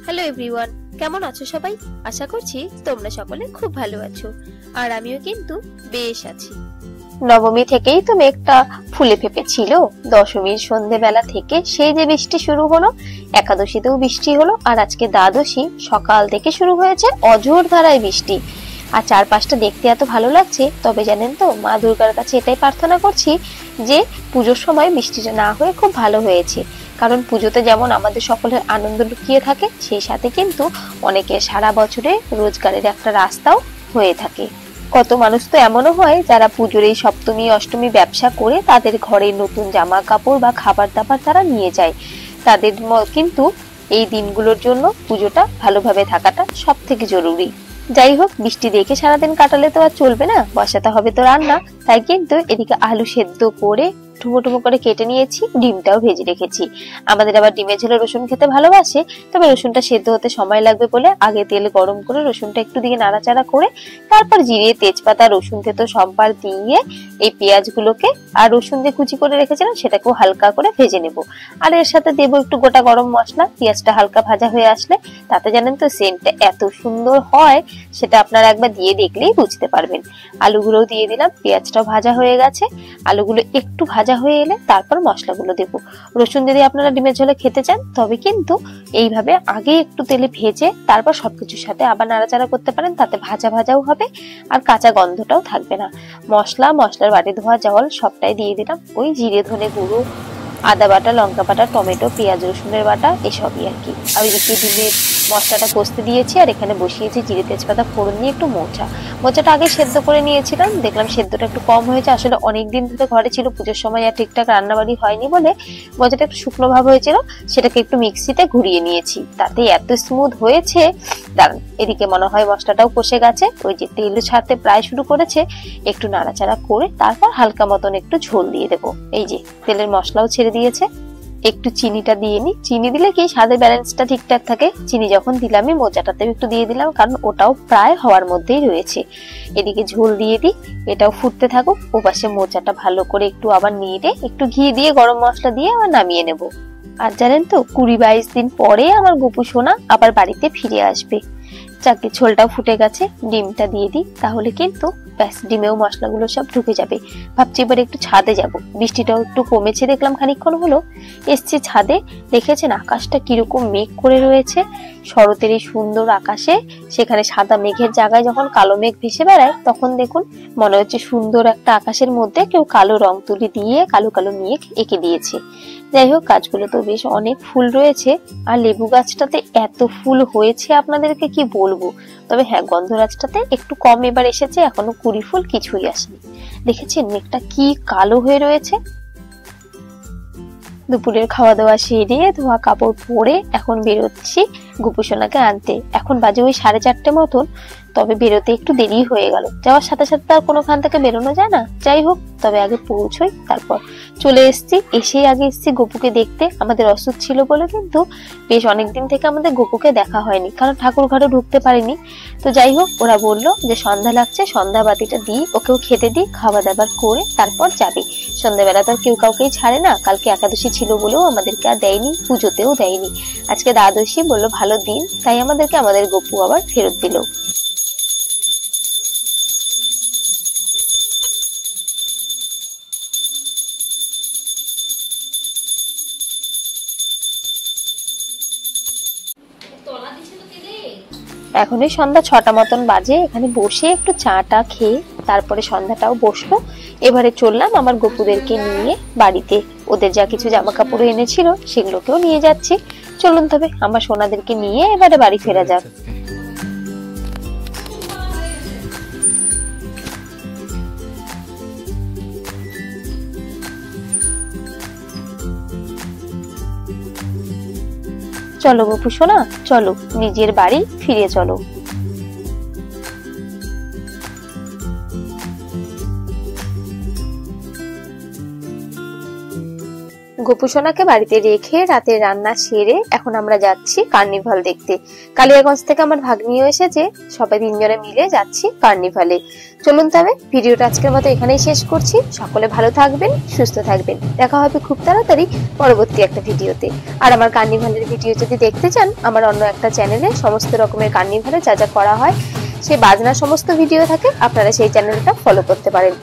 Hello everyone, কেমন আছো সবাই? আশা করছি তোমরা সকলে খুব ভালো আছো, আর আমিও কিন্তু বেশ আছি। নবমী থেকেই তো মেঘটা ফুলে ফেপে ছিল। দশমীর সন্ধ্যেবেলা থেকে সেই যে বৃষ্টি শুরু হলো, একাদশীতেও বৃষ্টি হলো, আর আজকে দ্বাদশী সকাল থেকে শুরু হয়েছে অঝোর ধারায় বৃষ্টি। আর চারপাশটা দেখতে এত ভালো লাগছে। তবে জানেন তো, মা দুর্গার কাছে এটাই প্রার্থনা করছি যে পুজোর সময় বৃষ্টিটা না হয়ে খুব ভালো হয়েছে। কারণ পুজোতে যেমন আমাদের সকলের আনন্দ লুকিয়ে থাকে, সেই সাথে কিন্তু অনেকের সারা বছরে রোজগারের একটা রাস্তাও হয়ে থাকে। কত মানুষ তো এমনও হয় যারা পুজোর এই সপ্তমী অষ্টমী ব্যবসা করে তাদের ঘরে নতুন জামা কাপড় বা খাবার দাবার তারা নিয়ে যায়। তাদের কিন্তু এই দিনগুলোর জন্য পুজোটা ভালোভাবে থাকাটা সব থেকে জরুরি। যাই হোক, বৃষ্টি দেখে সারাদিন কাটালে তো আর চলবে না, বসাতে হবে তো রান্না। তাই কিন্তু এদিকে আলু সেদ্ধ করে টুমো টুমো করে কেটে নিয়েছি, ডিমটাও ভেজে রেখেছি। আমাদের আবার ডিমের ঝোলে রসুন খেতে ভালোবাসে, তবে রসুনটা সেদ্ধ হতে সময় লাগবে বলে আগে তেল গরম করে রসুনটা একটু দিয়ে নাড়াচাড়া করে তারপর জিরে তেজপাতা রসুন থেতো সববার দিয়ে এই পেঁয়াজগুলোকে আর রসুন দিয়ে কুচি করে রেখেছিলাম সেটাকেও হালকা করে ভেজে নেব। আর এর সাথে দেবো একটু গোটা গরম মশলা। পেঁয়াজটা হালকা ভাজা হয়ে আসলে তাতে জানেন তো সেন্টটা এত সুন্দর হয়, সেটা আপনারা একবার দিয়ে দেখলেই বুঝতে পারবেন। আলুগুলোও দিয়ে দিলাম, পেঁয়াজটাও ভাজা হয়ে গেছে। আলুগুলো একটু ভাজা হয়ে এলে তারপর মশলাগুলো দেব। রসুন যদি আপনারা ডিমের ঝোলে খেতে চান তবে কিন্তু এইভাবে আগে একটু তেলে ভেজে তারপর সবকিছুর সাথে আবার নাড়াচাড়া করতে পারেন, তাতে ভাজা ভাজাও হবে আর কাঁচা গন্ধটাও থাকবে না। মশলার বাটি ধোয়া জল সবটাই দিয়ে দিলাম। ওই জিরে ধনে গুঁড়ো, আদা বাটা, লঙ্কা বাটা, টমেটো, পেঁয়াজ রসুনের বাটা, এসবই আর কি। আর ওইদিকে ডিমের মশলাটা কষতে দিয়েছি, আর এখানে বসিয়েছি জিরে তেজপাতা ফোড়ন দিয়ে একটু মোচাটা আগে সেদ্ধ করে নিয়েছিলাম। দেখলাম সেদ্ধটা একটু কম হয়েছে, আসলে অনেকদিন ধরে ঘরে ছিল, পুজোর সময় আর ঠিকঠাক রান্নাবাড়ি হয়নি বলে মোচাটা একটু শুকনো ভাব হয়েছিল। সেটাকে একটু মিক্সিতে ঘুরিয়ে নিয়েছি, তাতে এত স্মুথ হয়েছে। দাঁড়ান, এদিকে মনে হয় মশলাটাও কষে গেছে, ওই যে তেল ছাড়তে প্রায় শুরু করেছে। একটু নাড়াচাড়া করে তারপর হালকা মতন একটু ঝোল দিয়ে দেবো। এই যে তেলের মশলাও ছেড়ে দিয়েছে। একটু চিনিটা দিয়ে নি, চিনি দিলে কি স্বাদের ব্যালেন্সটা ঠিকঠাক থাকে। চিনি যখন দিলামই মোচাটাতেও একটু দিয়ে দিলাম, কারণ ওটাও প্রায় হওয়ার মধ্যেই রয়েছে। এদিকে ঝোল দিয়ে দিই, এটাও ফুটতে থাকুক। ওপাশে মোচাটা ভালো করে একটু আবার নেড়ে একটু ঘি দিয়ে গরম মশলা দিয়ে আবার নামিয়ে নেব। আর জানেন তো, 20-22 দিন পরে আমার গপু সোনা আবার বাড়িতে ফিরে আসবে। চাকরি ঝোলটাও ফুটে গেছে, ডিমটা দিয়ে দিই, তাহলে কিন্তু ব্যাস ডিমেও মশলাগুলো সব ঢুকে যাবে। ভাবছি এবার একটু ছাদে যাব, বৃষ্টিটাও একটু কমেছে দেখলাম খানিকক্ষণ হলো। এসছি ছাদে, দেখেছেন আকাশটা কিরকম মেঘ করে রয়েছে। শরতের এই সুন্দর আকাশে সেখানে সাদা মেঘের জায়গায় যখন কালো মেঘ ভেসে বেড়ায় তখন দেখুন মনে হচ্ছে সুন্দর একটা আকাশের মধ্যে কেউ কালো রং তুলি দিয়ে কালো কালো মেঘ এঁকে দিয়েছে। যাই হোক, গাছগুলো তো বেশ অনেক ফুল রয়েছে, আর লেবু গাছটাতে এত ফুল হয়েছে আপনাদেরকে কি বলবো। তবে হ্যাঁ, গন্ধরাজটাতে একটু কম এবার এসেছে, এখনো কুড়ি ফুল কিছুই আসেনি। দেখেছেন মেঘটা কি কালো হয়ে রয়েছে। দুপুরের খাওয়া দাওয়া সেরে ধোয়া কাপড় পরে এখন বেরোচ্ছি গোপুসোনাকে আনতে। এখন বাজে ওই 4:30 মতন, তবে বেরোতে একটু দেরি হয়ে গেল। যাওয়ার সাথে সাথে আর কোনোখান থেকে বেরোনো যায় না। যাই হোক, তবে আগে পৌঁছই, তারপর চলে এসছি। এসেই আগে এসছি গপুকে দেখতে। আমাদের অসুখ ছিল বলে কিন্তু বেশ অনেকদিন থেকে আমাদের গপুকে দেখা হয়নি, কারণ ঠাকুর ঘরে ঢুকতে পারিনি। তো যাই হোক, ওরা বললো যে সন্ধ্যা লাগছে, সন্ধ্যা বাতিটা দিই, ওকেও খেতে দিই, খাওয়া দাবার করে তারপর যাবে। সন্ধ্যাবেলা তো আর কেউ কাউকেই ছাড়ে না। কালকে একাদশী ছিল বলেও আমাদেরকে আর দেয়নি, পুজোতেও দেয়নি। আজকে দ্বাদশী, বললো ভালো দিন, তাই আমাদেরকে আমাদের গপু আবার ফেরত দিল। এখন এই সন্ধ্যা 6টা মতন বাজে। এখানে বসে একটু চাটা খেয়ে তারপরে সন্ধ্যাটাও বসলো। এবারে চললাম আমার গপুদেরকে নিয়ে বাড়িতে। ওদের যা কিছু জামা কাপড় এনেছিল সেগুলোকেও নিয়ে যাচ্ছি। চলুন তবে আমার সোনাদেরকে নিয়ে এবারে বাড়ি ফেরা যাক। চলো গপু সোনা, চলো নিজের বাড়ি ফিরে চলো। গোপুসোনাকে বাড়িতে রেখে রাতে রান্না সেরে এখন আমরা যাচ্ছি কার্নিভাল দেখতে। কালিয়াগঞ্জ থেকে আমার ভাগ্নিও এসেছে, সবাই 3 জনে মিলে যাচ্ছি কার্নিভালে। চলুন তবে ভিডিওটা আজকের মতো এখানেই শেষ করছি। সকলে ভালো থাকবেন, সুস্থ থাকবেন। দেখা হবে খুব তাড়াতাড়ি পরবর্তী একটা ভিডিওতে। আর আমার কার্নিভালের ভিডিও যদি দেখতে চান, আমার অন্য একটা চ্যানেলে সমস্ত রকমের কার্নিভালে যা যা করা হয়, সেই বাজনার সমস্ত ভিডিও থাকে, আপনারা সেই চ্যানেলটা ফলো করতে পারেন।